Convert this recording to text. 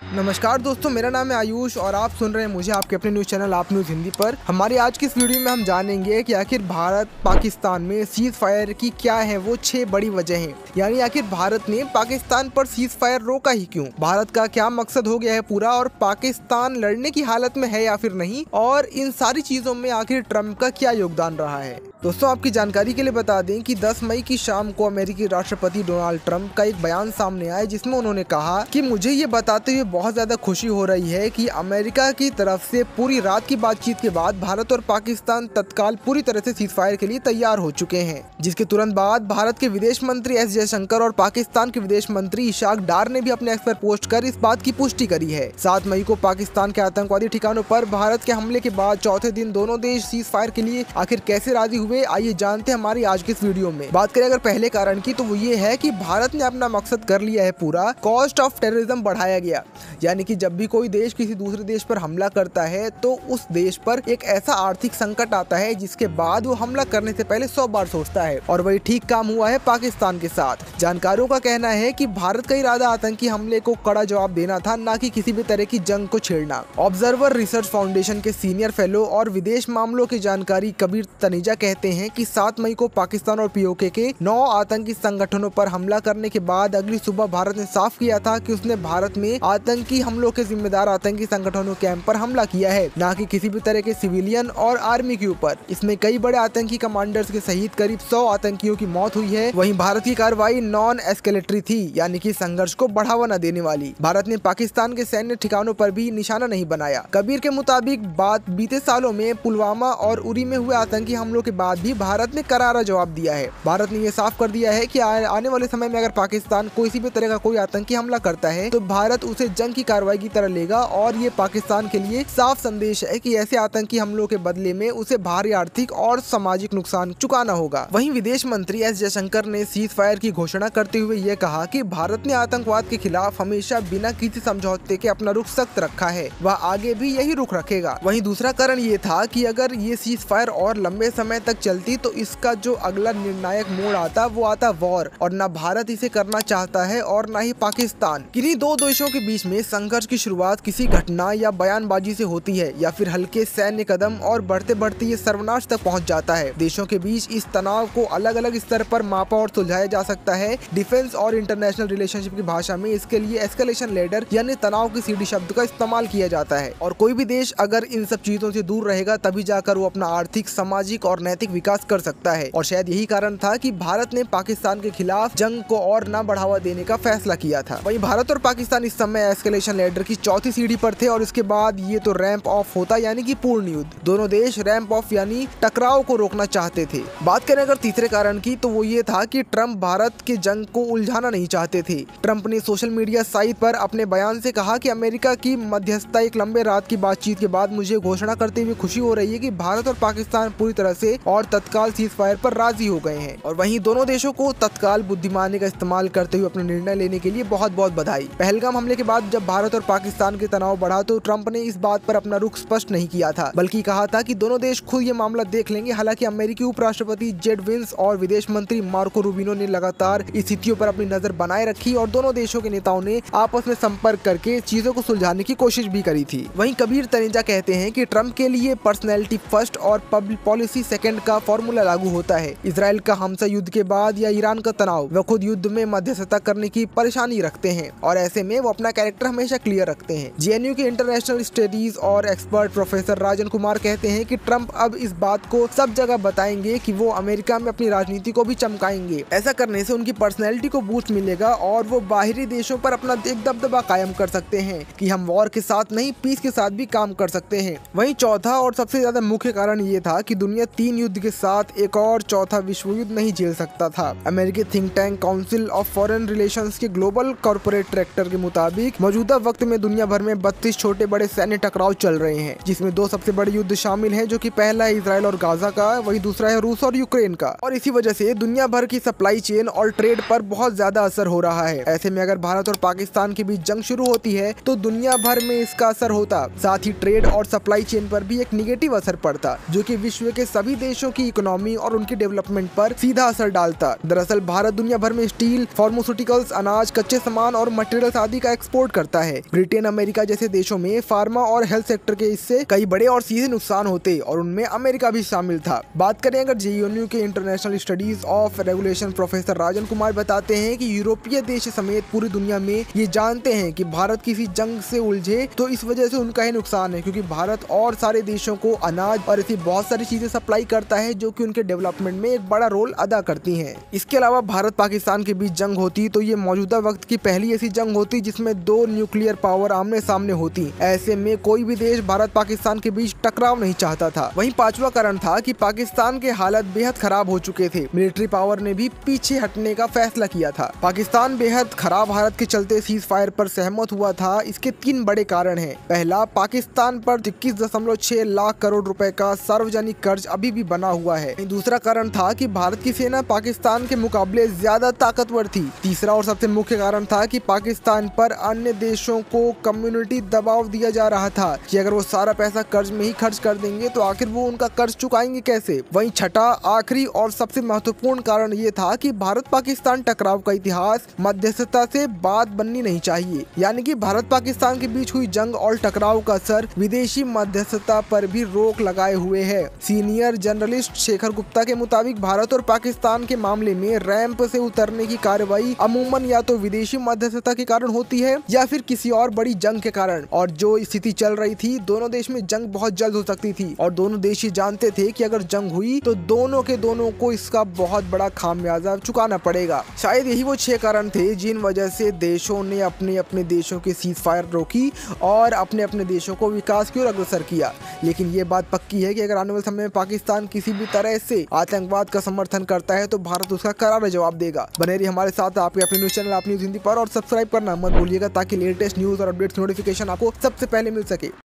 नमस्कार दोस्तों, मेरा नाम है आयुष और आप सुन रहे हैं मुझे आपके अपने न्यूज़ चैनल आप न्यूज़ हिंदी पर। हमारी आज की इस वीडियो में हम जानेंगे कि आखिर भारत पाकिस्तान में सीज फायर की क्या है वो 6 बड़ी वजहें। यानी आखिर भारत ने पाकिस्तान पर सीज फायर रोका ही क्यों, भारत का क्या मकसद हो गया है पूरा, और पाकिस्तान लड़ने की हालत में है या फिर नहीं, और इन सारी चीज़ों में आखिर ट्रम्प का क्या योगदान रहा है। दोस्तों, आपकी जानकारी के लिए बता दें कि 10 मई की शाम को अमेरिकी राष्ट्रपति डोनाल्ड ट्रंप का एक बयान सामने आया जिसमें उन्होंने कहा कि मुझे ये बताते हुए बहुत ज्यादा खुशी हो रही है कि अमेरिका की तरफ से पूरी रात की बातचीत के बाद भारत और पाकिस्तान तत्काल पूरी तरह से सीज फायर के लिए तैयार हो चुके हैं। जिसके तुरंत बाद भारत के विदेश मंत्री एस जयशंकर और पाकिस्तान के विदेश मंत्री इशाक डार ने भी अपने एक्स पर पोस्ट कर इस बात की पुष्टि करी है। 7 मई को पाकिस्तान के आतंकवादी ठिकानों पर भारत के हमले के बाद चौथे दिन दोनों देश सीज फायर के लिए आखिर कैसे राजी हुए, आइए जानते हैं हमारी आज की इस वीडियो में। बात करें अगर पहले कारण की, तो वो ये है कि भारत ने अपना मकसद कर लिया है पूरा। कॉस्ट ऑफ टेररिज्म बढ़ाया गया, यानी कि जब भी कोई देश किसी दूसरे देश पर हमला करता है तो उस देश पर एक ऐसा आर्थिक संकट आता है जिसके बाद वो हमला करने से पहले 100 बार सोचता है, और वही ठीक काम हुआ है पाकिस्तान के साथ। जानकारों का कहना है कि भारत का इरादा आतंकी हमले को कड़ा जवाब देना था, न कि किसी भी तरह की जंग को छेड़ना। ऑब्जर्वर रिसर्च फाउंडेशन के सीनियर फेलो और विदेश मामलों की जानकारी कबीर तनेजा कहते हैं कि 7 मई को पाकिस्तान और पीओके के 9 आतंकी संगठनों पर हमला करने के बाद अगली सुबह भारत ने साफ किया था कि उसने भारत में आतंकी हमलों के जिम्मेदार आतंकी संगठनों कैंप पर हमला किया है, न कि किसी भी तरह के सिविलियन और आर्मी के ऊपर। इसमें कई बड़े आतंकी कमांडर्स के सहित करीब 100 आतंकियों की मौत हुई है। वहीं भारत की कार्रवाई नॉन एस्केलेटरी थी, यानी कि संघर्ष को बढ़ावा न देने वाली। भारत ने पाकिस्तान के सैन्य ठिकानों पर भी निशाना नहीं बनाया। कबीर के मुताबिक बात बीते सालों में पुलवामा और उरी में हुए आतंकी हमलों के बाद भी भारत ने करारा जवाब दिया है। भारत ने ये साफ कर दिया है कि आने वाले समय में अगर पाकिस्तान किसी भी तरह का कोई आतंकी हमला करता है तो भारत उसे जंग की कार्रवाई की तरह लेगा, और ये पाकिस्तान के लिए साफ संदेश है कि ऐसे आतंकी हमलों के बदले में उसे भारी आर्थिक और सामाजिक नुकसान चुकाना होगा। वहीं विदेश मंत्री एस जयशंकर ने सीज फायर की घोषणा करते हुए ये कहा कि भारत ने आतंकवाद के खिलाफ हमेशा बिना किसी समझौते के अपना रुख सख्त रखा है, वह आगे भी यही रुख रखेगा। वहीं दूसरा कारण ये था कि अगर ये सीज फायर और लंबे समय तक चलती तो इसका जो अगला निर्णायक मोड़ आता वो आता वॉर, और न भारत इसे करना चाहता है और न ही पाकिस्तान। किन्हीं दो देशों के बीच में संघर्ष की शुरुआत किसी घटना या बयानबाजी से होती है, या फिर हल्के सैन्य कदम, और बढ़ते बढ़ते ये सर्वनाश तक पहुंच जाता है। देशों के बीच इस तनाव को अलग अलग स्तर पर मापा और सुलझाया जा सकता है। डिफेंस और इंटरनेशनल रिलेशनशिप की भाषा में इसके लिए एस्केलेशन लेडर यानी तनाव की सीढ़ी शब्द का इस्तेमाल किया जाता है। और कोई भी देश अगर इन सब चीजों से दूर रहेगा तभी जाकर वो अपना आर्थिक, सामाजिक और नैतिक विकास कर सकता है। और शायद यही कारण था कि भारत ने पाकिस्तान के खिलाफ जंग को और न बढ़ावा देने का फैसला किया था। वहीं भारत और पाकिस्तान इस समय एस्केलेशन लेडर की चौथी सीढ़ी पर थे, और इसके बाद ये तो रैंप ऑफ होता, यानी कि पूर्ण युद्ध। दोनों देश रैंप ऑफ यानी टकराव को रोकना चाहते थे। बात करें अगर तीसरे कारण की, तो वो ये था कि ट्रंप भारत के जंग को उलझाना नहीं चाहते थे। ट्रंप ने सोशल मीडिया साइट पर अपने बयान से कहा कि अमेरिका की मध्यस्थता एक लंबे रात की बातचीत के बाद मुझे घोषणा करते हुए खुशी हो रही है कि भारत और पाकिस्तान पूरी तरह से और तत्काल सीज फायर पर राजी हो गए हैं। और वहीं दोनों देशों को तत्काल बुद्धिमानी का इस्तेमाल करते हुए अपने निर्णय लेने के लिए बहुत बहुत बधाई। पहलगाम हमले के बाद जब भारत और पाकिस्तान के तनाव बढ़ा तो ट्रंप ने इस बात पर अपना रुख स्पष्ट नहीं किया था, बल्कि कहा था कि दोनों देश खुद ये मामला देख लेंगे। हालांकि अमेरिकी उपराष्ट्रपति जेड विंस और विदेश मंत्री मार्को रूबिनो ने लगातार स्थितियों पर अपनी नजर बनाए रखी, और दोनों देशों के नेताओं ने आपस में संपर्क करके चीजों को सुलझाने की कोशिश भी करी थी। वहीं कबीर तनेजा कहते हैं कि ट्रंप के लिए पर्सनैलिटी फर्स्ट और पब्लिक पॉलिसी सेकंड का फॉर्मूला लागू होता है। इजराइल का हमसा युद्ध के बाद या ईरान का तनाव, वह खुद युद्ध में मध्यस्थता करने की परेशानी रखते हैं, और ऐसे में वो अपना कैरेक्टर हमेशा क्लियर रखते हैं। जेएनयू के इंटरनेशनल स्टडीज और एक्सपर्ट प्रोफेसर राजन कुमार कहते हैं कि ट्रंप अब इस बात को सब जगह बताएंगे कि वो अमेरिका में अपनी राजनीति को भी चमकाएंगे। ऐसा करने से उनकी पर्सनैलिटी को बूस्ट मिलेगा और वो बाहरी देशों पर अपना एक दबदबा कायम कर सकते हैं कि हम वॉर के साथ नहीं, पीस के साथ भी काम कर सकते हैं। वहीं चौथा और सबसे ज्यादा मुख्य कारण ये था कि दुनिया 3 युद्ध के साथ एक और चौथा विश्व युद्ध नहीं झेल सकता था। अमेरिकी think tank council of foreign relations के ग्लोबल कॉर्पोरेट डायरेक्टर के मुताबिक मौजूदा वक्त में दुनिया भर में 32 छोटे बड़े सैन्य टकराव चल रहे हैं, जिसमें 2 सबसे बड़े युद्ध शामिल हैं, जो कि पहला है इजराइल और गाजा का, वही दूसरा है रूस और यूक्रेन का। और इसी वजह से दुनिया भर की सप्लाई चेन और ट्रेड पर बहुत ज्यादा असर हो रहा है। ऐसे में अगर भारत और पाकिस्तान के बीच जंग शुरू होती है तो दुनिया भर में इसका असर होता, साथ ही ट्रेड और सप्लाई चेन पर भी एक निगेटिव असर पड़ता, जो कि विश्व के सभी देशों देशों की इकोनॉमी और उनके डेवलपमेंट पर सीधा असर डालता। दरअसल भारत दुनिया भर में स्टील, फार्मास्यूटिकल्स, अनाज, कच्चे सामान और मटेरियल्स आदि का एक्सपोर्ट करता है। ब्रिटेन, अमेरिका जैसे देशों में फार्मा और हेल्थ सेक्टर के इससे कई बड़े और सीधे नुकसान होते और उनमें अमेरिका भी शामिल था। बात करें अगर JNU के international studies of regulation professor Rajan Kumar बताते हैं कि यूरोपीय देश समेत पूरी दुनिया में ये जानते हैं कि भारत किसी जंग से उलझे तो इस वजह से उनका ही नुकसान है, क्योंकि भारत और सारे देशों को अनाज और ऐसी बहुत सारी चीजें सप्लाई करता है जो कि उनके डेवलपमेंट में एक बड़ा रोल अदा करती हैं। इसके अलावा भारत पाकिस्तान के बीच जंग होती तो ये मौजूदा वक्त की पहली ऐसी जंग होती जिसमें दो न्यूक्लियर पावर आमने सामने होती। ऐसे में कोई भी देश भारत पाकिस्तान के बीच टकराव नहीं चाहता था। वहीं पांचवा कारण था कि पाकिस्तान के हालत बेहद खराब हो चुके थे। मिलिट्री पावर ने भी पीछे हटने का फैसला किया था। पाकिस्तान बेहद खराब हालत के चलते सीज फायर पर सहमत हुआ था। इसके 3 बड़े कारण हैं। पहला, पाकिस्तान पर 21.6 लाख करोड़ रुपए का सार्वजनिक कर्ज अभी भी बना हुआ है। दूसरा कारण था कि भारत की सेना पाकिस्तान के मुकाबले ज्यादा ताकतवर थी। तीसरा और सबसे मुख्य कारण था कि पाकिस्तान पर अन्य देशों को कम्युनिटी दबाव दिया जा रहा था कि अगर वो सारा पैसा कर्ज में ही खर्च कर देंगे तो आखिर वो उनका कर्ज चुकाएंगे कैसे। वहीं छठा, आखिरी और सबसे महत्वपूर्ण कारण ये था कि भारत पाकिस्तान टकराव का इतिहास मध्यस्थता से बात बननी नहीं चाहिए। यानी कि भारत पाकिस्तान के बीच हुई जंग और टकराव का असर विदेशी मध्यस्थता पर भी रोक लगाए हुए है। सीनियर जर्नलिस्ट शेखर गुप्ता के मुताबिक भारत और पाकिस्तान के मामले में रैंप से उतरने की कार्रवाई अमूमन या तो विदेशी मध्यस्थता के कारण होती है या फिर किसी और बड़ी जंग के कारण। और जो स्थिति चल रही थी, दोनों देश में जंग बहुत जल्द हो सकती थी और दोनों देश ही जानते थे कि अगर जंग हुई तो दोनों के दोनों को इसका बहुत बड़ा खामियाजा चुकाना पड़ेगा। शायद यही वो 6 कारण थे जिन वजह से देशों ने अपने अपने देशों के सीज फायर रोकी और अपने अपने देशों को विकास की ओर अग्रसर किया। लेकिन ये बात पक्की है कि अगर आने वाले समय में पाकिस्तान किसी भी तरह से आतंकवाद का समर्थन करता है तो भारत उसका करारा जवाब देगा। बने रहिए हमारे साथ आपके अपने न्यूज चैनल आप न्यूज हिंदी पर और सब्सक्राइब करना मत भूलिएगा ताकि लेटेस्ट न्यूज और अपडेट्स नोटिफिकेशन आपको सबसे पहले मिल सके।